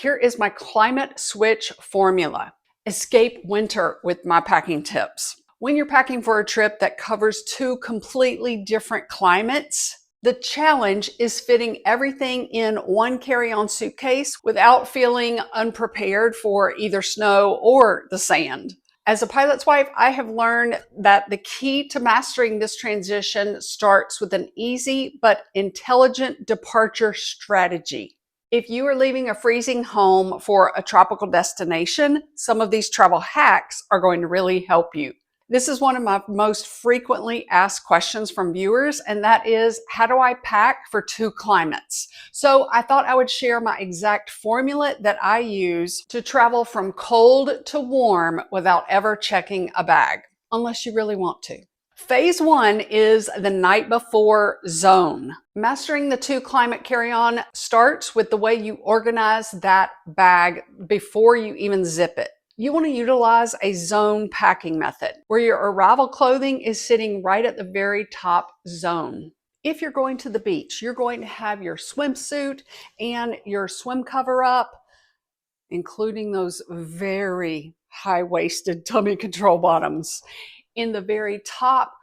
here is my climate switch formula. Escape winter with my packing tips. When you're packing for a trip that covers two completely different climates, the challenge is fitting everything in one carry-on suitcase without feeling unprepared for either snow or the sand. As a pilot's wife, I have learned that the key to mastering this transition starts with an easy but intelligent departure strategy. If you are leaving a freezing home for a tropical destination, some of these travel hacks are going to really help you. This is one of my most frequently asked questions from viewers, and that is, how do I pack for two climates? So I thought I would share my exact formula that I use to travel from cold to warm without ever checking a bag, unless you really want to. Phase one is the night before zone. Mastering the two climate carry-on starts with the way you organize that bag before you even zip it. You want to utilize a zone packing method where your arrival clothing is sitting right at the very top zone. If you're going to the beach, you're going to have your swimsuit and your swim cover up, including those very high-waisted tummy control bottoms, in the very top,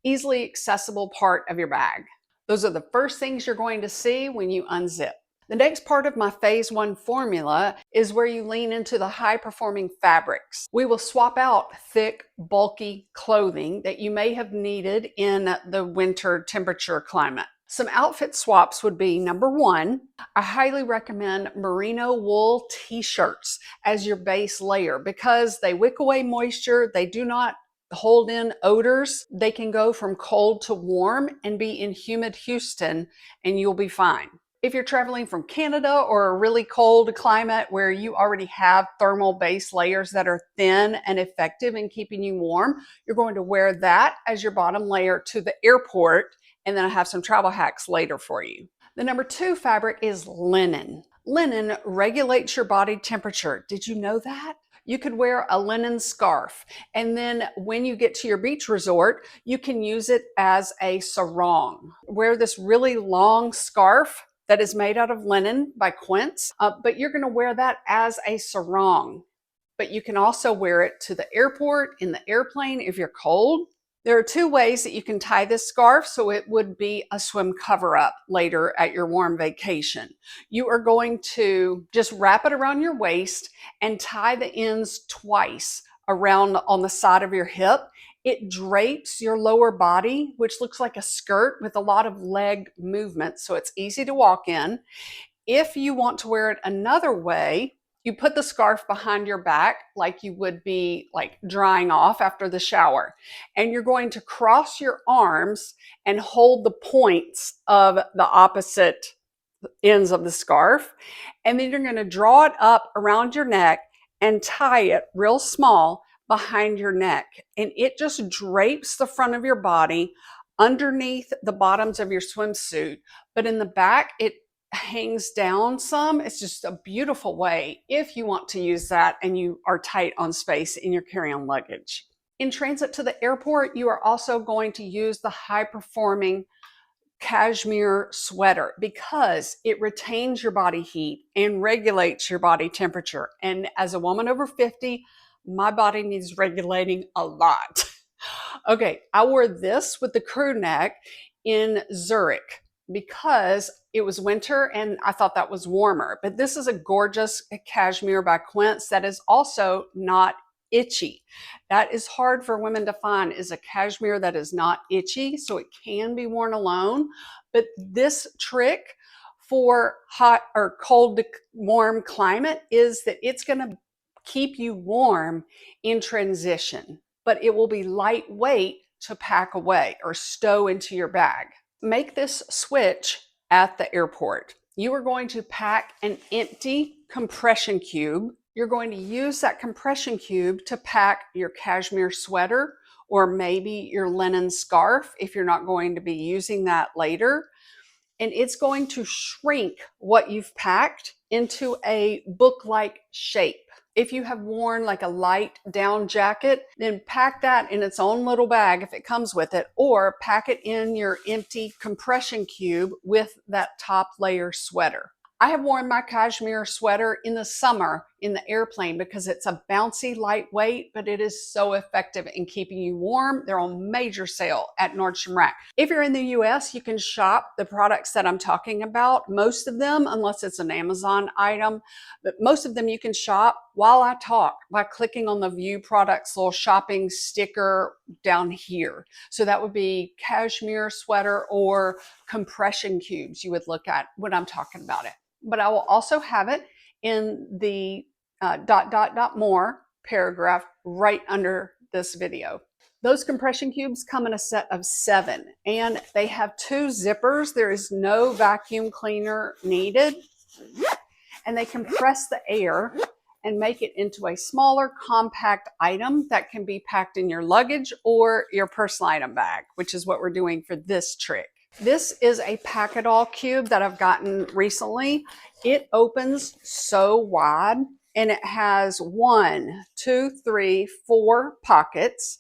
easily accessible part of your bag. Those are the first things you're going to see when you unzip. The next part of my phase one formula is where you lean into the high-performing fabrics. We will swap out thick, bulky clothing that you may have needed in the winter temperature climate. Some outfit swaps would be, number one, I highly recommend merino wool t-shirts as your base layer because they wick away moisture, they do not hold in odors. They can go from cold to warm and be in humid Houston and you'll be fine. If you're traveling from Canada or a really cold climate where you already have thermal base layers that are thin and effective in keeping you warm, you're going to wear that as your bottom layer to the airport, and then I have some travel hacks later for you. The number two fabric is linen. Linen regulates your body temperature. Did you know that? You could wear a linen scarf, and then when you get to your beach resort, you can use it as a sarong. Wear this really long scarf that is made out of linen by Quince, but you're going to wear that as a sarong. But you can also wear it to the airport, in the airplane if you're cold. There are two ways that you can tie this scarf so it would be a swim cover-up later at your warm vacation. You are going to just wrap it around your waist and tie the ends twice around on the side of your hip. It drapes your lower body, which looks like a skirt with a lot of leg movement, so it's easy to walk in. If you want to wear it another way, you put the scarf behind your back like you would be like drying off after the shower. And you're going to cross your arms and hold the points of the opposite ends of the scarf. And then you're going to draw it up around your neck and tie it real small behind your neck. And it just drapes the front of your body underneath the bottoms of your swimsuit. But in the back, it hangs down some. It's just a beautiful way if you want to use that and you are tight on space in your carry-on luggage. In transit to the airport, you are also going to use the high-performing Cashmere sweater because it retains your body heat and regulates your body temperature. And as a woman over 50, my body needs regulating a lot. Okay, I wore this with the Crewneck in Zurich because it was winter and I thought that was warmer. But this is a gorgeous cashmere by Quince that is also not itchy. That is hard for women to find, is a cashmere that is not itchy, so it can be worn alone. But this trick for hot or cold to warm climate is that it's going to keep you warm in transition, but it will be lightweight to pack away or stow into your bag. Make this switch at the airport. You are going to pack an empty compression cube. You're going to use that compression cube to pack your cashmere sweater or maybe your linen scarf if you're not going to be using that later. And it's going to shrink what you've packed into a book-like shape. If you have worn like a light down jacket, then pack that in its own little bag if it comes with it, or pack it in your empty compression cube with that top layer sweater. I have worn my cashmere sweater in the summer in the airplane because it's a bouncy, lightweight, but it is so effective in keeping you warm. They're on major sale at Nordstrom Rack. If you're in the US, you can shop the products that I'm talking about. Most of them, unless it's an Amazon item, but most of them you can shop while I talk by clicking on the View Products little shopping sticker down here. So that would be cashmere sweater or compression cubes you would look at when I'm talking about it. But I will also have it in the ... more paragraph right under this video. Those compression cubes come in a set of 7 and they have 2 zippers. There is no vacuum cleaner needed, and they compress the air and make it into a smaller compact item that can be packed in your luggage or your personal item bag, which is what we're doing for this trick. This is a pack-it-all cube that I've gotten recently. It opens so wide and it has 1, 2, 3, 4 pockets,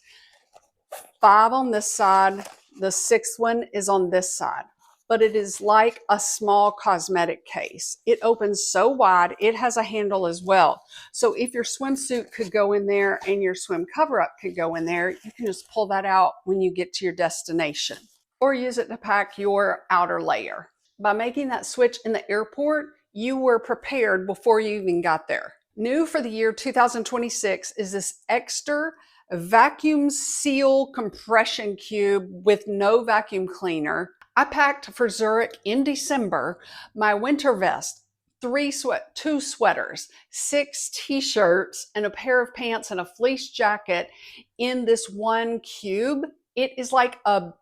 5 on this side. The 6th one is on this side, but it is like a small cosmetic case. It opens so wide. It has a handle as well. So if your swimsuit could go in there and your swim cover-up could go in there, you can just pull that out when you get to your destination, or use it to pack your outer layer. By making that switch in the airport, you were prepared before you even got there. New for the year 2026 is this extra vacuum seal compression cube with no vacuum cleaner. I packed for Zurich in December my winter vest, 2 sweaters, 6 t-shirts, and a pair of pants and a fleece jacket in this one cube. It is like a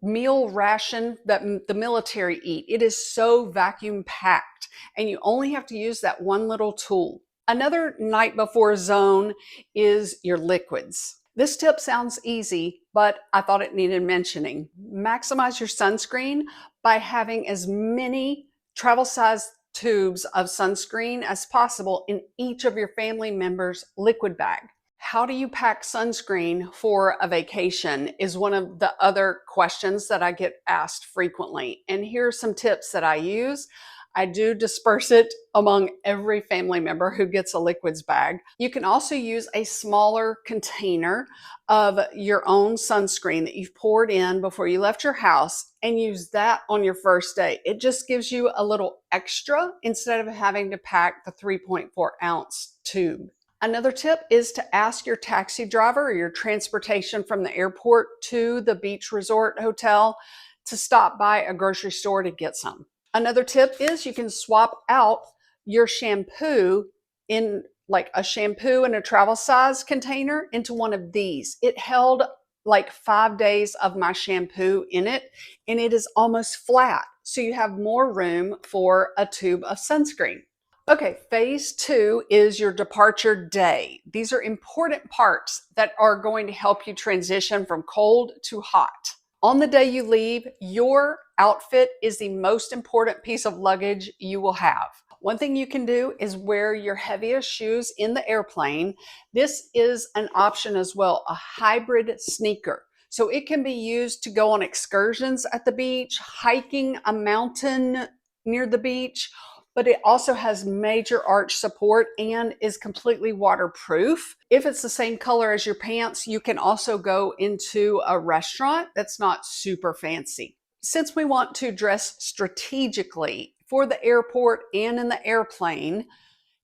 meal ration that the military eat. It is so vacuum packed, and you only have to use that one little tool. Another night before zone is your liquids. This tip sounds easy, but I thought it needed mentioning. Maximize your sunscreen by having as many travel size tubes of sunscreen as possible in each of your family members' liquid bag. How do you pack sunscreen for a vacation is one of the other questions that I get asked frequently. And here are some tips that I use. I do disperse it among every family member who gets a liquids bag. You can also use a smaller container of your own sunscreen that you've poured in before you left your house and use that on your first day. It just gives you a little extra instead of having to pack the 3.4 ounce tube. Another tip is to ask your taxi driver or your transportation from the airport to the beach resort hotel to stop by a grocery store to get some. Another tip is you can swap out your shampoo in like a shampoo in a travel size container into one of these. It held like 5 days of my shampoo in it, and it is almost flat. So you have more room for a tube of sunscreen. Okay, phase 2 is your departure day. These are important parts that are going to help you transition from cold to hot. On the day you leave, your outfit is the most important piece of luggage you will have. One thing you can do is wear your heaviest shoes in the airplane. This is an option as well, a hybrid sneaker. So it can be used to go on excursions at the beach, hiking a mountain near the beach, but it also has major arch support and is completely waterproof. If it's the same color as your pants, you can also go into a restaurant that's not super fancy. Since we want to dress strategically for the airport and in the airplane,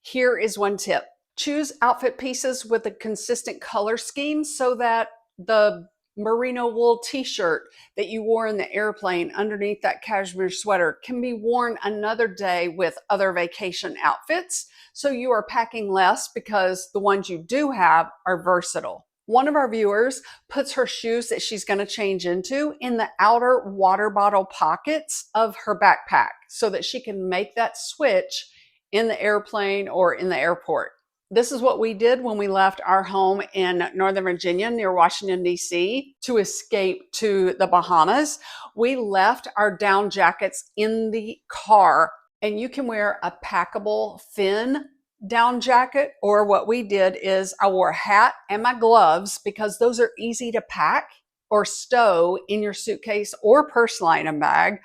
here is one tip. Choose outfit pieces with a consistent color scheme so that the merino wool t-shirt that you wore in the airplane underneath that cashmere sweater can be worn another day with other vacation outfits. So you are packing less because the ones you do have are versatile. One of our viewers puts her shoes that she's going to change into in the outer water bottle pockets of her backpack so that she can make that switch in the airplane or in the airport. This is what we did when we left our home in Northern Virginia near Washington, D.C. to escape to the Bahamas. We left our down jackets in the car, and you can wear a packable thin down jacket, or what we did is I wore a hat and my gloves because those are easy to pack or stow in your suitcase or personal item bag,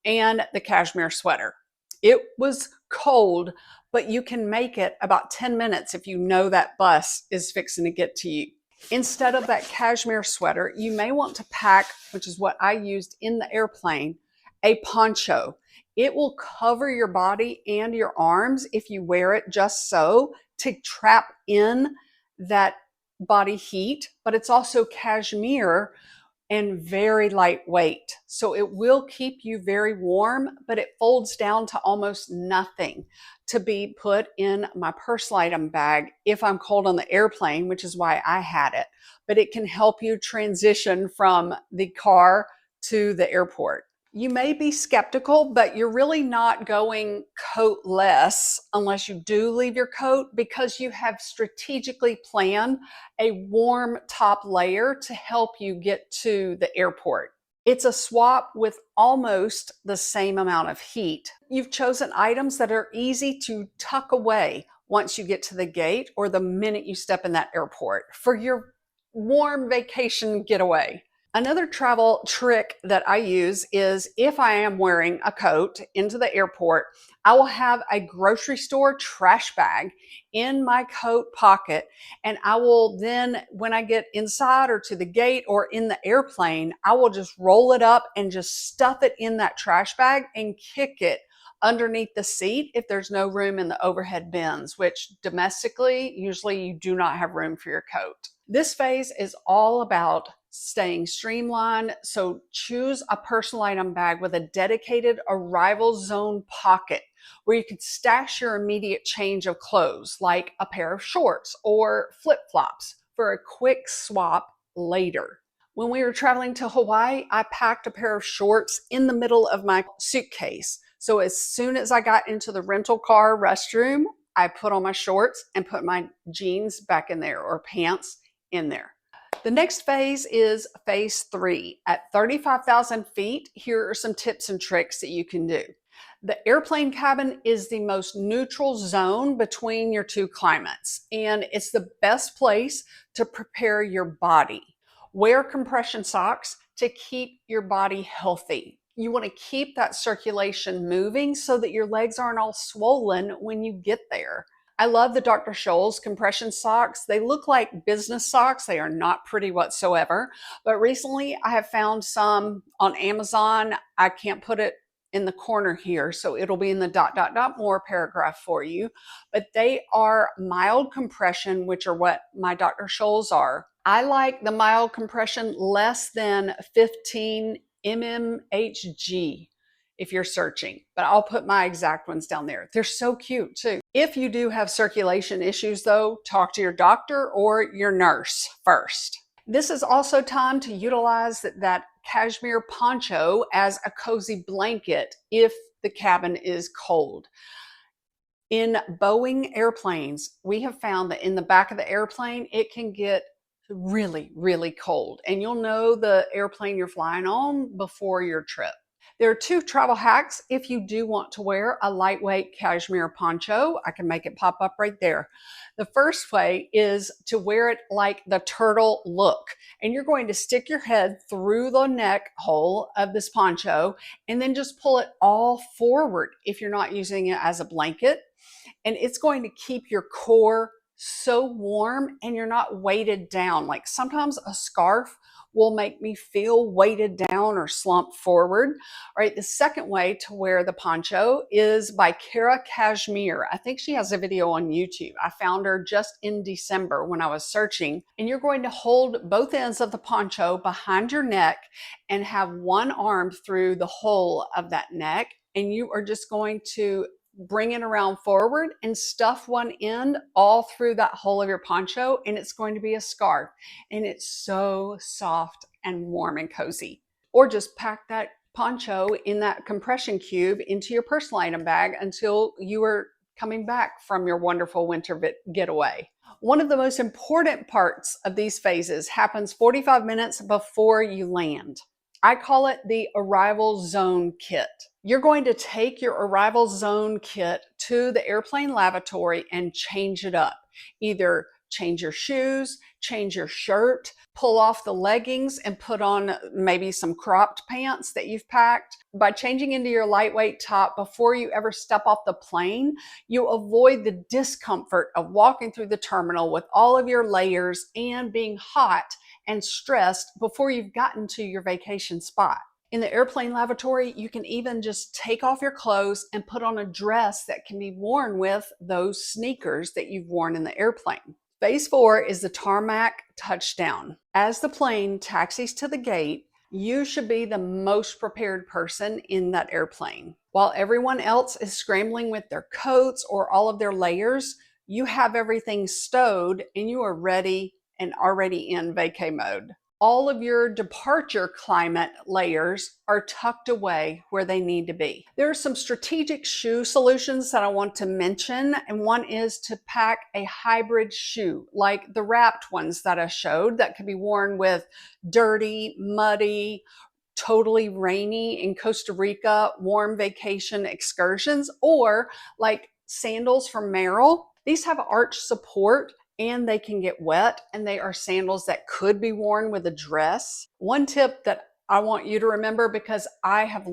and the cashmere sweater. It was cold, but you can make it about 10 minutes if you know that bus is fixing to get to you. Instead of that cashmere sweater, you may want to pack, which is what I used in the airplane, a poncho. It will cover your body and your arms if you wear it just so to trap in that body heat, but it's also cashmere and very lightweight. So it will keep you very warm, but it folds down to almost nothing to be put in my personal item bag if I'm cold on the airplane, which is why I had it. But it can help you transition from the car to the airport. You may be skeptical, but you're really not going coatless unless you do leave your coat, because you have strategically planned a warm top layer to help you get to the airport. It's a swap with almost the same amount of heat. You've chosen items that are easy to tuck away once you get to the gate or the minute you step in that airport for your warm vacation getaway. Another travel trick that I use is if I am wearing a coat into the airport, I will have a grocery store trash bag in my coat pocket. And I will then, when I get inside or to the gate or in the airplane, I will just roll it up and just stuff it in that trash bag and kick it underneath the seat if there's no room in the overhead bins, which domestically, usually you do not have room for your coat. This phase is all about staying streamlined, so choose a personal item bag with a dedicated arrival zone pocket where you can stash your immediate change of clothes, like a pair of shorts or flip-flops for a quick swap later. When we were traveling to Hawaii, I packed a pair of shorts in the middle of my suitcase. So as soon as I got into the rental car restroom, I put on my shorts and put my jeans back in there, or pants in there. The next phase is phase 3. At 35,000 feet, here are some tips and tricks that you can do. The airplane cabin is the most neutral zone between your two climates, and it's the best place to prepare your body. Wear compression socks to keep your body healthy. You want to keep that circulation moving so that your legs aren't all swollen when you get there. I love the Dr. Scholl's compression socks. They look like business socks. They are not pretty whatsoever. But recently I have found some on Amazon. I can't put it in the corner here, so it'll be in the ... more paragraph for you. But they are mild compression, which are what my Dr. Scholl's are. I like the mild compression less than 15 mmHg. If you're searching, but I'll put my exact ones down there. They're so cute too. If you do have circulation issues though, talk to your doctor or your nurse first. This is also time to utilize that cashmere poncho as a cozy blanket if the cabin is cold. In Boeing airplanes, we have found that in the back of the airplane, it can get really, really cold, and you'll know the airplane you're flying on before your trip. There are 2 travel hacks if you do want to wear a lightweight cashmere poncho. I can make it pop up right there. The first way is to wear it like the turtle look. And you're going to stick your head through the neck hole of this poncho and then just pull it all forward if you're not using it as a blanket. And it's going to keep your core so warm and you're not weighted down. Like sometimes a scarf will make me feel weighted down or slumped forward. All right, the second way to wear the poncho is by Cara Cashmere. I think she has a video on YouTube. I found her just in December when I was searching. And you're going to hold both ends of the poncho behind your neck and have one arm through the hole of that neck. And you are just going to bring it around forward and stuff one end all through that hole of your poncho, and it's going to be a scarf, and it's so soft and warm and cozy. Or just pack that poncho in that compression cube into your personal item bag until you are coming back from your wonderful winter getaway. One of the most important parts of these phases happens 45 minutes before you land. I call it the arrival zone kit. You're going to take your arrival zone kit to the airplane lavatory and change it up. Either change your shoes, change your shirt, pull off the leggings and put on maybe some cropped pants that you've packed. By changing into your lightweight top before you ever step off the plane, you avoid the discomfort of walking through the terminal with all of your layers and being hot and stressed before you've gotten to your vacation spot. In the airplane lavatory, you can even just take off your clothes and put on a dress that can be worn with those sneakers that you've worn in the airplane. Phase 4 is the tarmac touchdown. As the plane taxis to the gate, you should be the most prepared person in that airplane. While everyone else is scrambling with their coats or all of their layers, you have everything stowed and you are ready and already in vacay mode. All of your departure climate layers are tucked away where they need to be. There are some strategic shoe solutions that I want to mention, and one is to pack a hybrid shoe, like the wrapped ones that I showed that can be worn with dirty, muddy, totally rainy in Costa Rica warm vacation excursions, or like sandals from Merrell. These have arch support and they can get wet, and they are sandals that could be worn with a dress. One tip that I want you to remember, because I have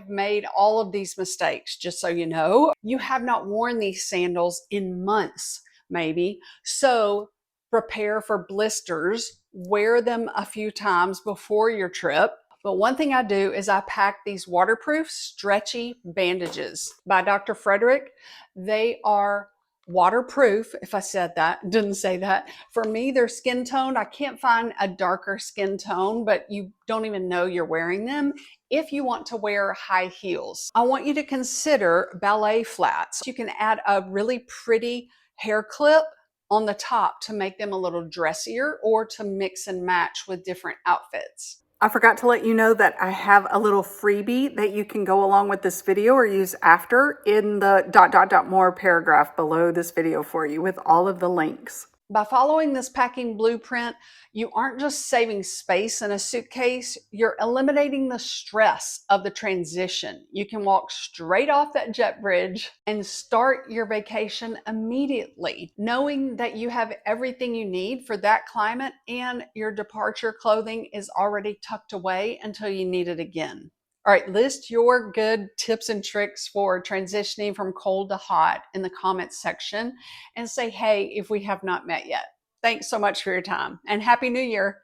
made all of these mistakes, just so you know, you have not worn these sandals in months, maybe. So prepare for blisters, wear them a few times before your trip. But one thing I do is I pack these waterproof stretchy bandages by Dr. Frederick. They are waterproof, if I said that, didn't say that. For me, they're skin tone. I can't find a darker skin tone, but you don't even know you're wearing them if you want to wear high heels. I want you to consider ballet flats. You can add a really pretty hair clip on the top to make them a little dressier or to mix and match with different outfits. I forgot to let you know that I have a little freebie that you can go along with this video or use after in the ... more paragraph below this video for you with all of the links. By following this packing blueprint, you aren't just saving space in a suitcase, you're eliminating the stress of the transition. You can walk straight off that jet bridge and start your vacation immediately, knowing that you have everything you need for that climate and your departure clothing is already tucked away until you need it again. All right, list your good tips and tricks for transitioning from cold to hot in the comments section and say hey if we have not met yet. Thanks so much for your time and Happy New Year.